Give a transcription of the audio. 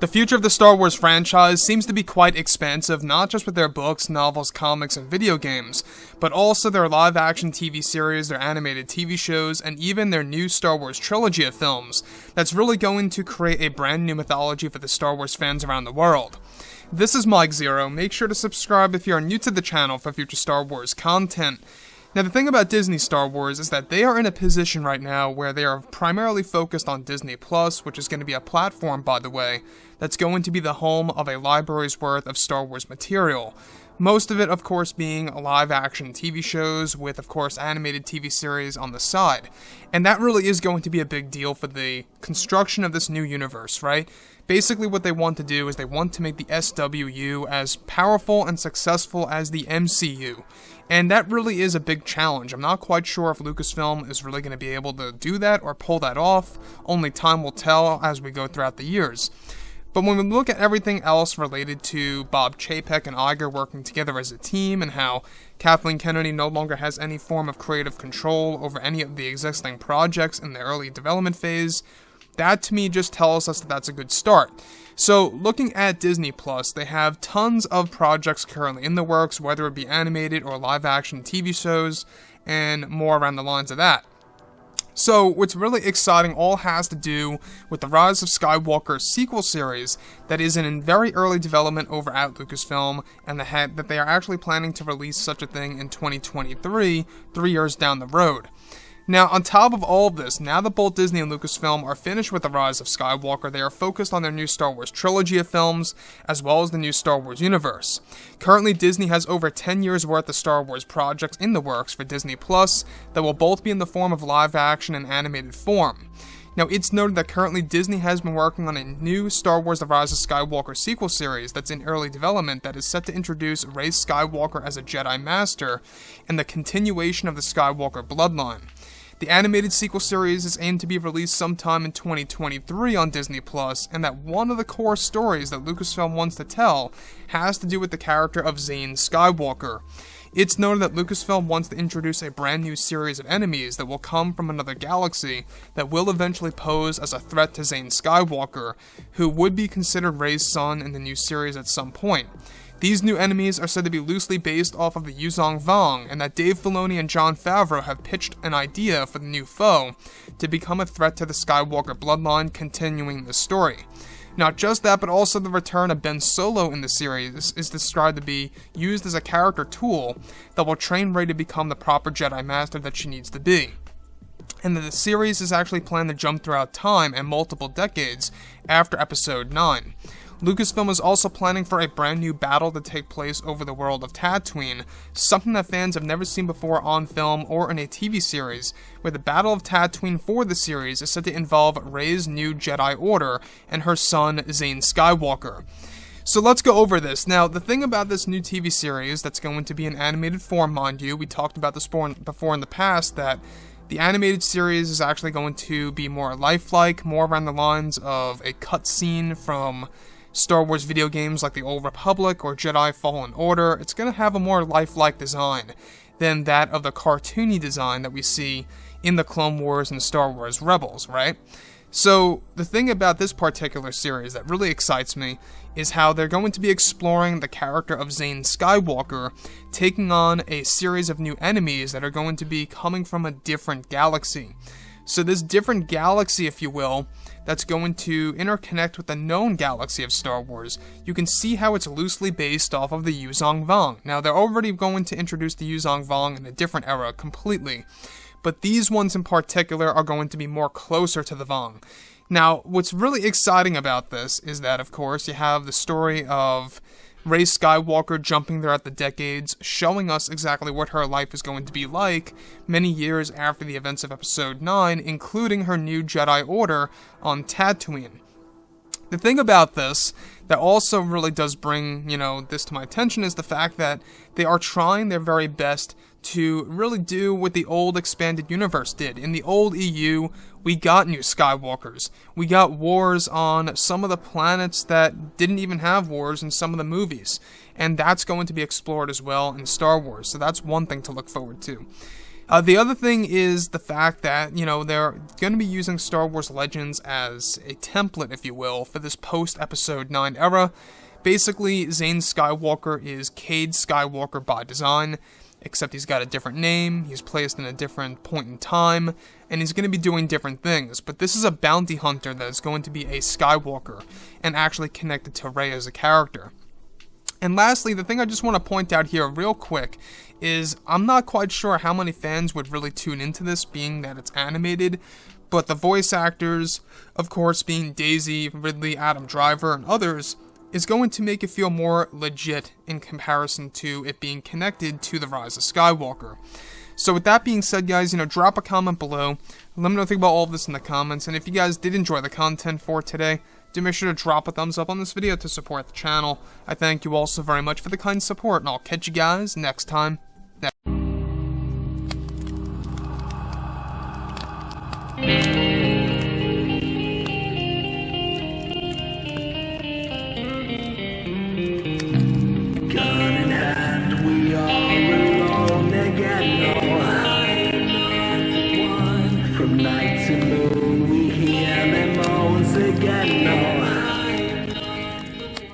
The future of the Star Wars franchise seems to be quite expansive, not just with their books, novels, comics, and video games, but also their live-action TV series, their animated TV shows, and even their new Star Wars trilogy of films that's really going to create a brand new mythology for the Star Wars fans around the world. This is Mike Zero. Make sure to subscribe if you are new to the channel for future Star Wars content. Now, the thing about Disney Star Wars is that they are in a position right now where they are primarily focused on Disney Plus, which is going to be a platform, by the way, that's going to be the home of a library's worth of Star Wars material. Most of it, of course, being live-action TV shows with, of course, animated TV series on the side. And that really is going to be a big deal for the construction of this new universe, right? Basically, what they want to do is they want to make the SWU as powerful and successful as the MCU. And that really is a big challenge. I'm not quite sure if Lucasfilm is really going to be able to do that or pull that off. Only time will tell as we go throughout the years. But when we look at everything else related to Bob Chapek and Iger working together as a team, and how Kathleen Kennedy no longer has any form of creative control over any of the existing projects in the early development phase, that to me just tells us that that's a good start. So, looking at Disney Plus, they have tons of projects currently in the works, whether it be animated or live-action TV shows, and more around the lines of that. So, what's really exciting all has to do with the Rise of Skywalker sequel series that is in very early development over at Lucasfilm, and that they are actually planning to release such a thing in 2023, 3 years down the road. Now, on top of all of this, now that both Disney and Lucasfilm are finished with The Rise of Skywalker, they are focused on their new Star Wars trilogy of films, as well as the new Star Wars universe. Currently, Disney has over 10 years worth of Star Wars projects in the works for Disney Plus that will both be in the form of live-action and animated form. Now, it's noted that currently Disney has been working on a new Star Wars The Rise of Skywalker sequel series that's in early development that is set to introduce Rey Skywalker as a Jedi Master and the continuation of the Skywalker bloodline. The animated sequel series is aimed to be released sometime in 2023 on Disney Plus, and that one of the core stories that Lucasfilm wants to tell has to do with the character of Zane Skywalker. It's noted that Lucasfilm wants to introduce a brand new series of enemies that will come from another galaxy that will eventually pose as a threat to Zane Skywalker, who would be considered Rey's son in the new series at some point. These new enemies are said to be loosely based off of the Yuzong Vong, and that Dave Filoni and Jon Favreau have pitched an idea for the new foe to become a threat to the Skywalker bloodline, continuing the story. Not just that, but also the return of Ben Solo in the series is described to be used as a character tool that will train Rey to become the proper Jedi Master that she needs to be. And that the series is actually planned to jump throughout time and multiple decades after Episode 9. Lucasfilm is also planning for a brand new battle to take place over the world of Tatooine, something that fans have never seen before on film or in a TV series, where the Battle of Tatooine for the series is said to involve Rey's new Jedi Order and her son, Zane Skywalker. So let's go over this. Now, the thing about this new TV series that's going to be in animated form, mind you, we talked about this before in the past, that the animated series is actually going to be more lifelike, more around the lines of a cutscene from Star Wars video games like The Old Republic or Jedi Fallen Order. It's going to have a more lifelike design than that of the cartoony design that we see in the Clone Wars and Star Wars Rebels, right? So, the thing about this particular series that really excites me is how they're going to be exploring the character of Zane Skywalker, taking on a series of new enemies that are going to be coming from a different galaxy. So this different galaxy, if you will, that's going to interconnect with the known galaxy of Star Wars, you can see how it's loosely based off of the Yuzong Vong. Now, they're already going to introduce the Yuzong Vong in a different era completely, but these ones in particular are going to be more closer to the Vong. Now, what's really exciting about this is that, of course, you have the story of Rey Skywalker jumping throughout the decades, showing us exactly what her life is going to be like many years after the events of Episode 9, including her new Jedi Order on Tatooine. The thing about this that also really does bring, this to my attention is the fact that they are trying their very best to really do what the old expanded universe did. In the old EU, we got new Skywalkers. We got wars on some of the planets that didn't even have wars in some of the movies. And that's going to be explored as well in Star Wars. So that's one thing to look forward to. The other thing is the fact that, they're going to be using Star Wars Legends as a template, if you will, for this post-Episode 9 era. Basically, Zane Skywalker is Cade Skywalker by design, except he's got a different name, he's placed in a different point in time, and he's going to be doing different things. But this is a bounty hunter that is going to be a Skywalker, and actually connected to Rey as a character. And lastly, the thing I just want to point out here real quick is I'm not quite sure how many fans would really tune into this, being that it's animated, but the voice actors, of course, being Daisy, Ridley, Adam Driver, and others, is going to make it feel more legit in comparison to it being connected to the Rise of Skywalker. So with that being said, guys, drop a comment below. Let me know what you think about all of this in the comments. And if you guys did enjoy the content for today, do make sure to drop a thumbs up on this video to support the channel. I thank you all so very much for the kind support, and I'll catch you guys next time. From night to moon.